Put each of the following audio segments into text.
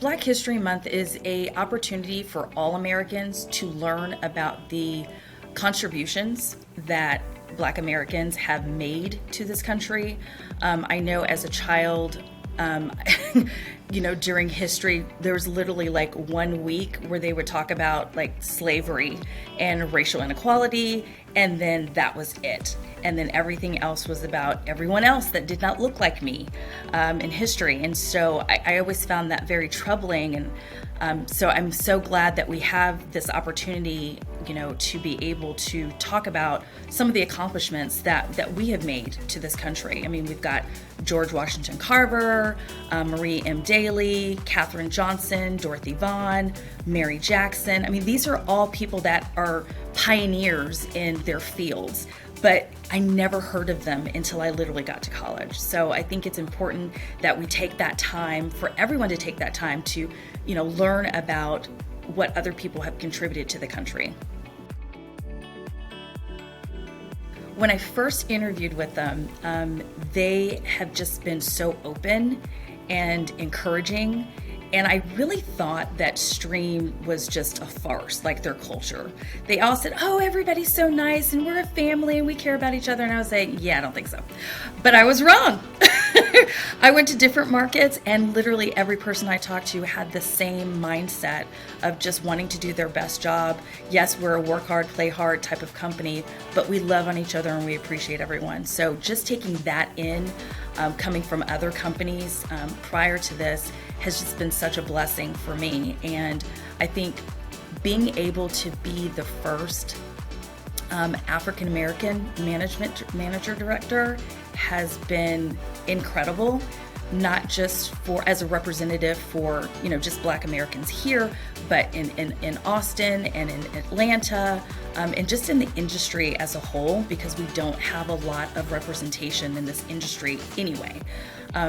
Black History Month is a opportunity for all Americans to learn about the contributions that Black Americans have made to this country. I know as a child, um, during history, there was literally like 1 week where they would talk about like slavery and racial inequality, and then that was it. And then everything else was about everyone else that did not look like me in history. And so I always found that very troubling. And so I'm so glad that we have this opportunity, to be able to talk about some of the accomplishments that we have made to this country. I mean, we've got George Washington Carver, Marie M. Daley, Katherine Johnson, Dorothy Vaughan, Mary Jackson. I mean, these are all people that are pioneers in their fields, but I never heard of them until I literally got to college. So I think it's important that we take that time, for everyone to take that time to, learn about what other people have contributed to the country. When I first interviewed with them, they have just been so open and encouraging. And I really thought that Stream was just a farce, like their culture. They all said, oh, everybody's so nice and we're a family and we care about each other. And I was like, yeah, I don't think so. But I was wrong. I went to different markets and literally every person I talked to had the same mindset of just wanting to do their best job. Yes, we're a work hard, play hard type of company, but we love on each other and we appreciate everyone. So just taking that in, coming from other companies prior to this, has just been such a blessing for me. And I think being able to be the first African American manager director has been incredible, not just for as a representative for just Black Americans here, but in Austin and in Atlanta, and just in the industry as a whole, because we don't have a lot of representation in this industry anyway.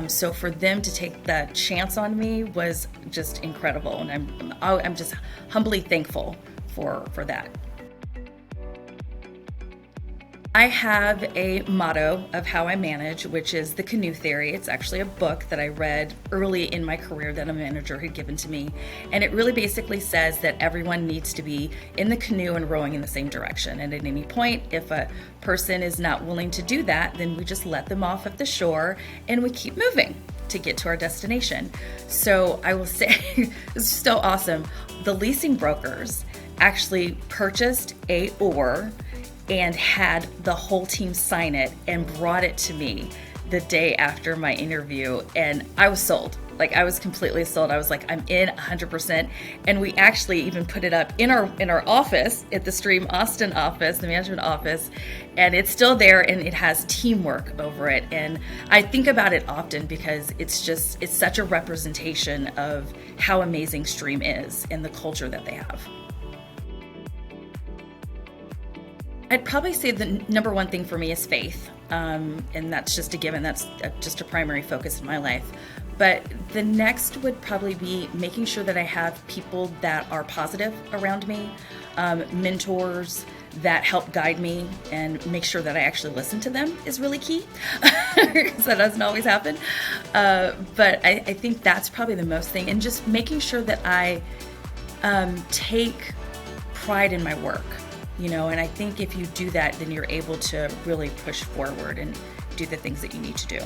So for them to take the chance on me was just incredible, and I'm just humbly thankful for that. I have a motto of how I manage, which is the canoe theory. It's actually a book that I read early in my career that a manager had given to me. And it really basically says that everyone needs to be in the canoe and rowing in the same direction. And at any point, if a person is not willing to do that, then we just let them off at the shore and we keep moving to get to our destination. So I will say, it's so awesome. The leasing brokers actually purchased a oar and had the whole team sign it and brought it to me the day after my interview. And I was sold. Like, I was completely sold. I was like, I'm in 100%. And we actually even put it up in our office at the Stream Austin office, the management office. And it's still there and it has teamwork over it. And I think about it often because it's such a representation of how amazing Stream is and the culture that they have. I'd probably say the number one thing for me is faith, and that's just a given. That's just a primary focus in my life. But the next would probably be making sure that I have people that are positive around me, mentors that help guide me and make sure that I actually listen to them is really key, because that doesn't always happen. But I think that's probably the most thing, and just making sure that I take pride in my work. And I think if you do that, then you're able to really push forward and do the things that you need to do.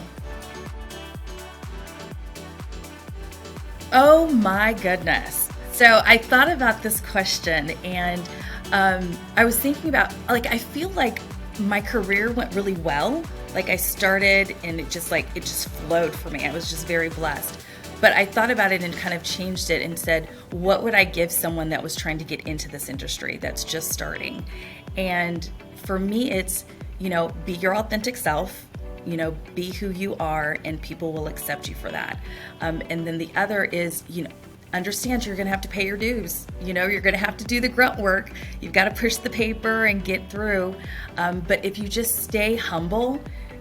Oh my goodness. So I thought about this question and I was thinking about, I feel like my career went really well. Like I started and it just flowed for me. I was just very blessed. But I thought about it and kind of changed it and said, what would I give someone that was trying to get into this industry that's just starting? And for me, it's, be your authentic self, be who you are, and people will accept you for that. And then the other is, understand you're going to have to pay your dues. You're going to have to do the grunt work. You've got to push the paper and get through. But if you just stay humble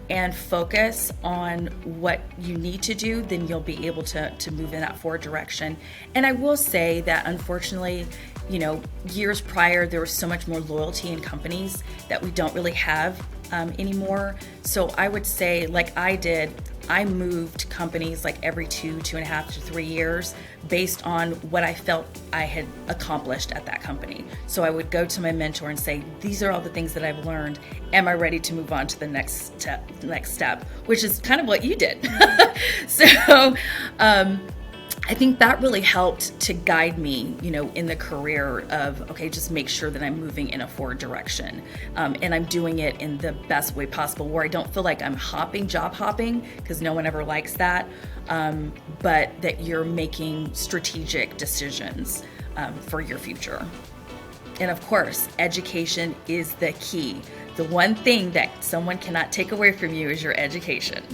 and focus on what you need to do, then you'll be able to move in that forward direction. And I will say that unfortunately, years prior, there was so much more loyalty in companies that we don't really have anymore. So I would say, like I did, I moved companies like every 2.5 to 3 years based on what I felt I had accomplished at that company. So I would go to my mentor and say, these are all the things that I've learned. Am I ready to move on to the next step, which is kind of what you did. So I think that really helped to guide me, in the career of, okay, just make sure that I'm moving in a forward direction. And I'm doing it in the best way possible, where I don't feel like I'm job hopping, because no one ever likes that, but that you're making strategic decisions for your future. And of course, education is the key. The one thing that someone cannot take away from you is your education.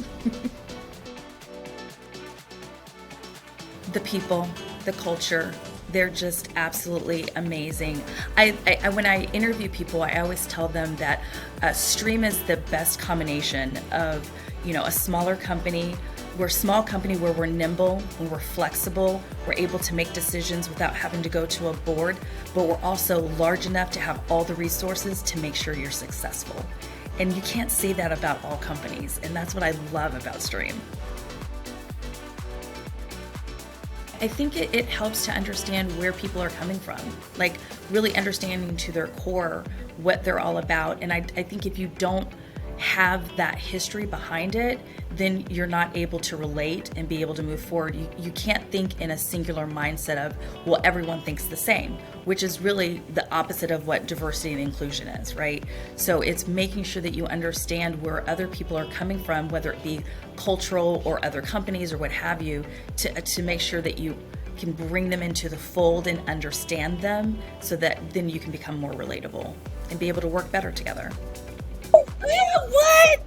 The people, the culture, they're just absolutely amazing. When I interview people, I always tell them that Stream is the best combination of, a smaller company. We're a small company where we're nimble, and we're flexible, we're able to make decisions without having to go to a board, but we're also large enough to have all the resources to make sure you're successful. And you can't say that about all companies, and that's what I love about Stream. I think it helps to understand where people are coming from, like really understanding to their core what they're all about. And I think if you don't have that history behind it, then you're not able to relate and be able to move forward. You can't think in a singular mindset of, well, everyone thinks the same, which is really the opposite of what diversity and inclusion is, right? So it's making sure that you understand where other people are coming from, whether it be cultural or other companies or what have you, to make sure that you can bring them into the fold and understand them, so that then you can become more relatable and be able to work better together. What?